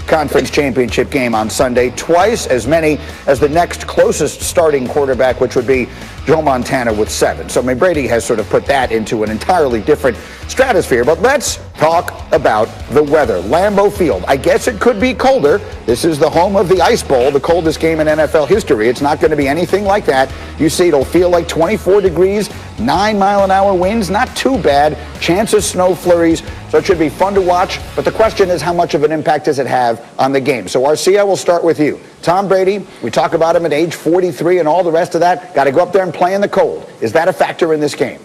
Conference championship game on Sunday, twice as many as the next closest starting quarterback, which would be Joe Montana with 7. So Brady has sort of put that into an entirely different stratosphere. But let's talk about the weather. Lambeau Field, I guess it could be colder. This is the home of the Ice Bowl, the coldest game in NFL history. It's not going to be anything like that. You see, it'll feel like 24 degrees, 9-mile-an-hour winds, not too bad. Chance of snow flurries, so it should be fun to watch. But the question is, how much of an impact does it have on the game? So, Arcia, we'll start with you. Tom Brady, we talk about him at age 43 and all the rest of that. Got to go up there and play in the cold. Is that a factor in this game?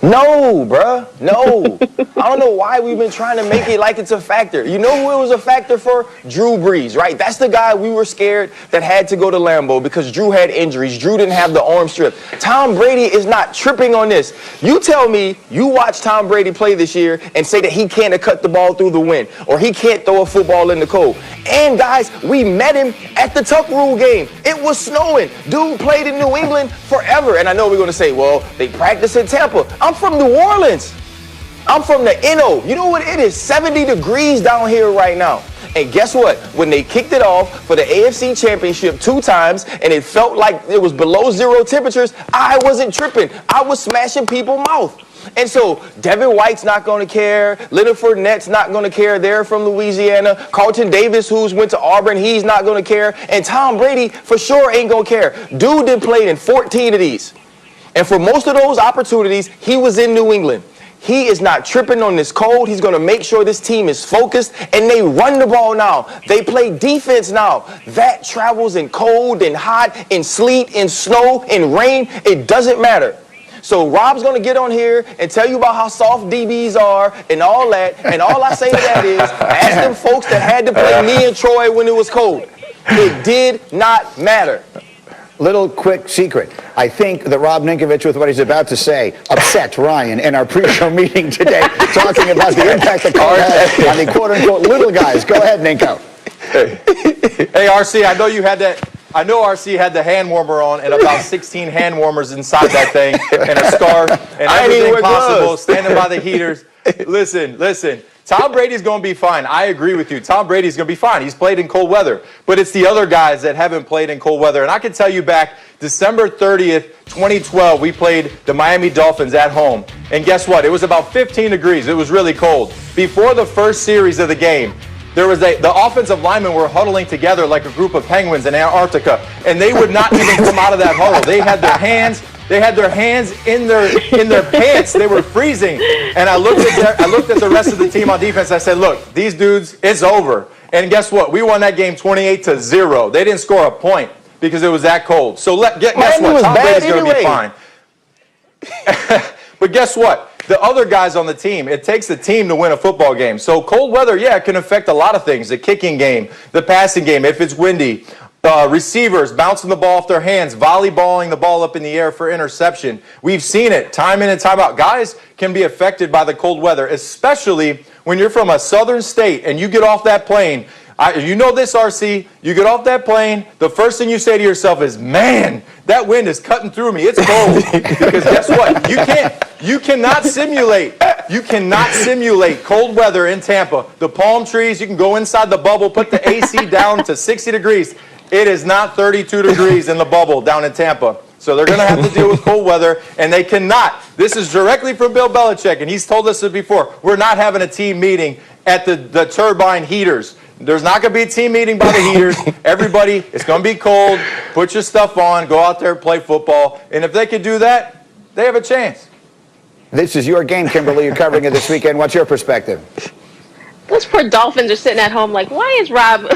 No, bruh. No. I don't know why we've been trying to make it like it's a factor. You know who it was a factor for? Drew Brees, right? That's the guy we were scared that had to go to Lambeau because Drew had injuries. Drew didn't have the arm strip. Tom Brady is not tripping on this. You tell me you watch Tom Brady play this year and say that he can't cut the ball through the wind or he can't throw a football in the cold. And, guys, we met him at the Tuck Rule game. It was snowing. Dude played in New England forever. And I know we're going to say, well, they practice in Tampa. I'm from New Orleans. I'm from the NO. You know what? It is 70 degrees down here right now. And guess what? When they kicked it off for the AFC Championship 2 times and it felt like it was below 0 temperatures, I wasn't tripping. I was smashing people's mouth. And so Devin White's not going to care. Leonard Fournette's not going to care. They're from Louisiana. Carlton Davis, who's went to Auburn, he's not going to care. And Tom Brady for sure ain't going to care. Dude done played in 14 of these. And for most of those opportunities, he was in New England. He is not tripping on this cold. He's going to make sure this team is focused, and they run the ball now. They play defense now. That travels in cold and hot, in sleet, in snow, in rain. It doesn't matter. So Rob's going to get on here and tell you about how soft DBs are and all that. And all I say to that is, ask them folks that had to play me and Troy when it was cold. It did not matter. Little quick secret. I think that Rob Ninkovich, with what he's about to say, upset Ryan in our pre-show meeting today, talking about the impact the cold has on the quote-unquote little guys. Go ahead, Ninko. Hey, RC, I know you had that. I know RC had the hand warmer on and about 16 hand warmers inside that thing and a scarf and everything possible, standing by the heaters. Listen. Tom Brady's going to be fine. I agree with you. Tom Brady's going to be fine. He's played in cold weather. But it's the other guys that haven't played in cold weather. And I can tell you back December 30th, 2012, we played the Miami Dolphins at home. And guess what? It was about 15 degrees. It was really cold. Before the first series of the game, the offensive linemen were huddling together like a group of penguins in Antarctica. And they would not even come out of that huddle. They had their hands in their pants. They were freezing. And I looked at the rest of the team on defense. I said, look, these dudes, it's over. And guess what? We won that game 28-0. They didn't score a point because it was that cold. So guess what? Tom Brady's going to be fine. But guess what? The other guys on the team, it takes the team to win a football game. So cold weather, yeah, it can affect a lot of things. The kicking game, the passing game, if it's windy. Receivers bouncing the ball off their hands, volleyballing the ball up in the air for interception. We've seen it time in and time out. Guys can be affected by the cold weather, especially when you're from a southern state and you get off that plane. You know this, RC. You get off that plane, the first thing you say to yourself is, man, that wind is cutting through me. It's cold. Because guess what? You cannot simulate cold weather in Tampa. The palm trees, you can go inside the bubble, put the AC down to 60 degrees. It is not 32 degrees in the bubble down in Tampa. So they're going to have to deal with cold weather, and they cannot. This is directly from Bill Belichick, and he's told us this before. We're not having a team meeting at the turbine heaters. There's not going to be a team meeting by the heaters. Everybody, it's going to be cold. Put your stuff on. Go out there and play football. And if they can do that, they have a chance. This is your game, Kimberly. You're covering it this weekend. What's your perspective? Those poor Dolphins are sitting at home like, why is Rob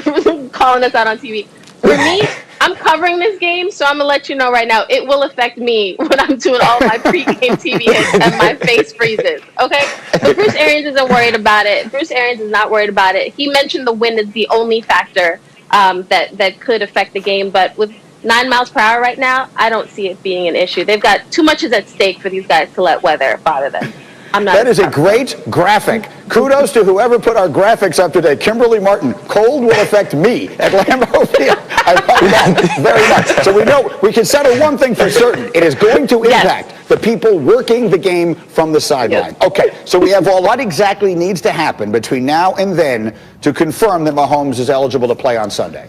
calling us out on TV? For me, I'm covering this game, so I'm going to let you know right now, it will affect me when I'm doing all my pregame TV hits and my face freezes, okay? But Bruce Arians isn't worried about it. Bruce Arians is not worried about it. He mentioned the wind is the only factor that could affect the game, but with 9 miles per hour right now, I don't see it being an issue. They've got too much is at stake for these guys to let weather bother them. That is a great graphic. Kudos to whoever put our graphics up today. Kimberly Martin, cold will affect me at Lambeau Field. I like that very much. So we know we can settle one thing for certain. It is going to impact the people working the game from the sideline. Yes. Okay, so we have what exactly needs to happen between now and then to confirm that Mahomes is eligible to play on Sunday?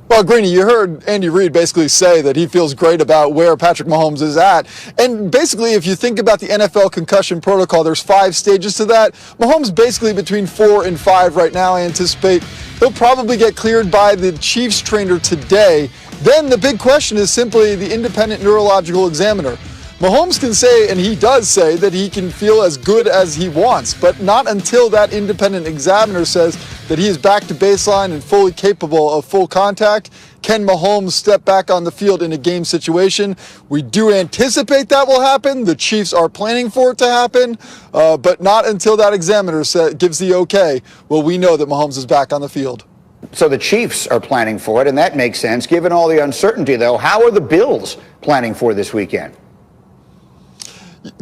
Well, Greeny, you heard Andy Reid basically say that he feels great about where Patrick Mahomes is at. And basically, if you think about the NFL concussion protocol, there's 5 stages to that. Mahomes basically between 4 and 5 right now. I anticipate he'll probably get cleared by the Chiefs trainer today. Then the big question is simply the independent neurological examiner. Mahomes can say, and he does say, that he can feel as good as he wants, but not until that independent examiner says that he is back to baseline and fully capable of full contact can Mahomes step back on the field in a game situation. We do anticipate that will happen. The Chiefs are planning for it to happen, but not until that examiner gives the okay will we know that Mahomes is back on the field. So the Chiefs are planning for it, and that makes sense. Given all the uncertainty, though, how are the Bills planning for this weekend?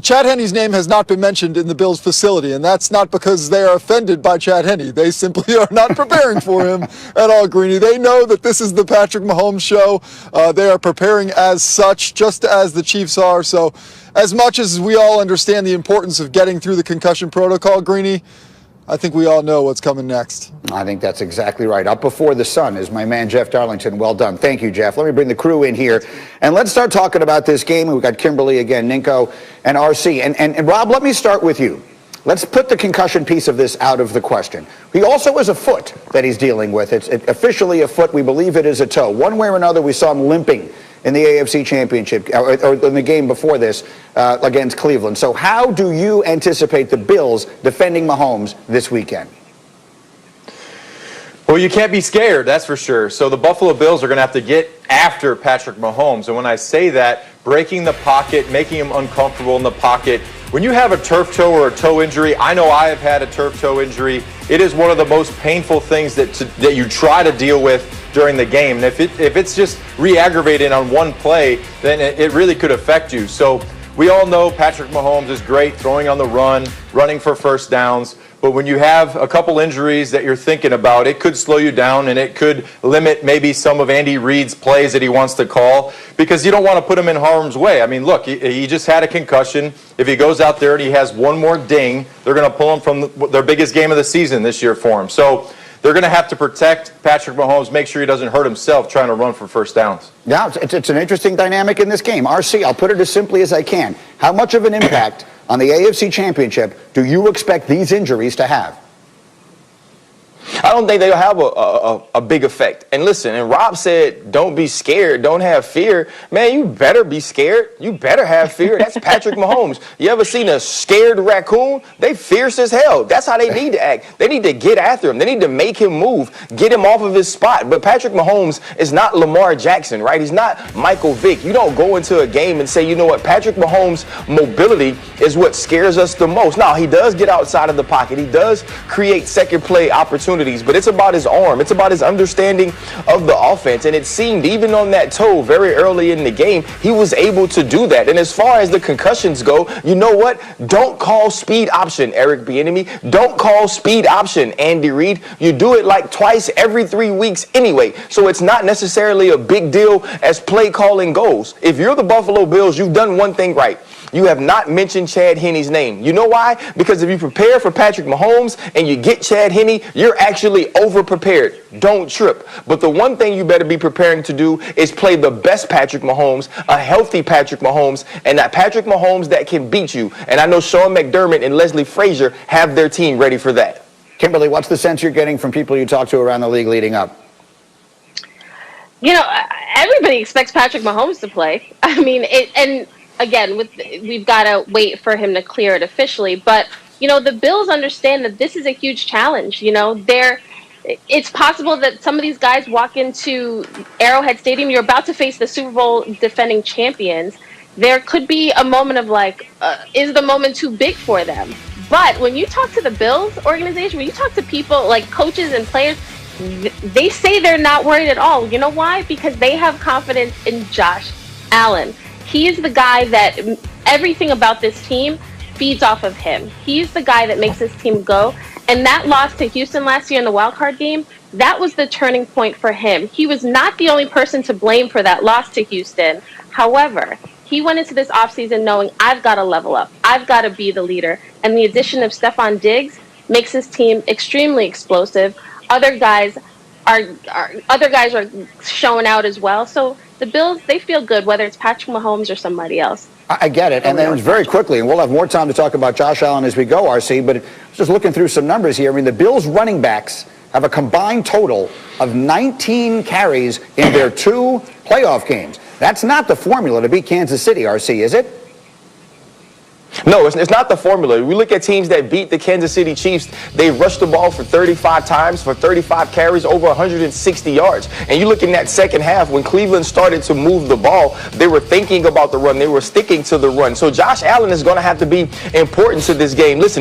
Chad Henne's name has not been mentioned in the Bills facility, and that's not because they are offended by Chad Henne. They simply are not preparing for him at all, Greeny. They know that this is the Patrick Mahomes show. They are preparing as such, just as the Chiefs are. So as much as we all understand the importance of getting through the concussion protocol, Greeny, I think we all know what's coming next. I think that's exactly right. Up before the sun is my man, Jeff Darlington. Well done. Thank you, Jeff. Let me bring the crew in here, and let's start talking about this game. We've got Kimberly again, Ninko, and RC. And Rob, let me start with you. Let's put the concussion piece of this out of the question. He also has a foot that he's dealing with. It's officially a foot. We believe it is a toe. One way or another, we saw him limping in the AFC Championship, or in the game before this against Cleveland. So how do you anticipate the Bills defending Mahomes this weekend? Well, you can't be scared, that's for sure. So the Buffalo Bills are going to have to get after Patrick Mahomes. And when I say that, breaking the pocket, making him uncomfortable in the pocket. When you have a turf toe or a toe injury, I know I have had a turf toe injury. It is one of the most painful things that you try to deal with during the game. And if it's just re-aggravated on one play, then it really could affect you. So we all know Patrick Mahomes is great throwing on the run, running for first downs. But when you have a couple injuries that you're thinking about, it could slow you down and it could limit maybe some of Andy Reid's plays that he wants to call because you don't want to put him in harm's way. I mean, look, he just had a concussion. If he goes out there and he has one more ding, they're going to pull him from their biggest game of the season this year for him. So they're going to have to protect Patrick Mahomes, make sure he doesn't hurt himself trying to run for first downs. Yeah, it's an interesting dynamic in this game. RC, I'll put it as simply as I can. How much of an impact on the AFC Championship do you expect these injuries to have? I don't think they'll have a big effect. And listen, and Rob said, don't be scared, don't have fear. Man, you better be scared. You better have fear. That's Patrick Mahomes. You ever seen a scared raccoon? They fierce as hell. That's how they need to act. They need to get after him. They need to make him move, get him off of his spot. But Patrick Mahomes is not Lamar Jackson, right? He's not Michael Vick. You don't go into a game and say, you know what, Patrick Mahomes' mobility is what scares us the most. Now, he does get outside of the pocket. He does create second play opportunities. But it's about his arm. It's about his understanding of the offense. And it seemed even on that toe very early in the game, he was able to do that. And as far as the concussions go, you know what? Don't call speed option, Eric Bieniemy. Don't call speed option, Andy Reid. You do it like twice every 3 weeks anyway. So it's not necessarily a big deal as play calling goes. If you're the Buffalo Bills, you've done one thing right. You have not mentioned Chad Henne's name. You know why? Because if you prepare for Patrick Mahomes and you get Chad Henne, you're actually over-prepared. Don't trip. But the one thing you better be preparing to do is play the best Patrick Mahomes, a healthy Patrick Mahomes, and that Patrick Mahomes that can beat you. And I know Sean McDermott and Leslie Frazier have their team ready for that. Kimberly, what's the sense you're getting from people you talk to around the league leading up? You know, everybody expects Patrick Mahomes to play. I mean, and again, we've got to wait for him to clear it officially. But, you know, the Bills understand that this is a huge challenge. You know, it's possible that some of these guys walk into Arrowhead Stadium. You're about to face the Super Bowl defending champions. There could be a moment of like, is the moment too big for them? But when you talk to the Bills organization, when you talk to people like coaches and players, they say they're not worried at all. You know why? Because they have confidence in Josh Allen. He is the guy that everything about this team feeds off of him. He's the guy that makes this team go. And that loss to Houston last year in the wildcard game, that was the turning point for him. He was not the only person to blame for that loss to Houston. However, He went into this offseason knowing I've got to level up. I've got to be the leader. And the addition of Stephon Diggs makes his team extremely explosive. Other guys are showing out as well. So the Bills, they feel good, whether it's Patrick Mahomes or somebody else. I get it. And then very quickly, and we'll have more time to talk about Josh Allen as we go, RC, but just looking through some numbers here, I mean, the Bills running backs have a combined total of 19 carries in their 2 playoff games. That's not the formula to beat Kansas City, RC, is it? No, it's not the formula. We look at teams that beat the Kansas City Chiefs. They rushed the ball for 35 times, for 35 carries, over 160 yards. And you look in that second half, when Cleveland started to move the ball, they were thinking about the run. They were sticking to the run. So Josh Allen is going to have to be important to this game. Listen,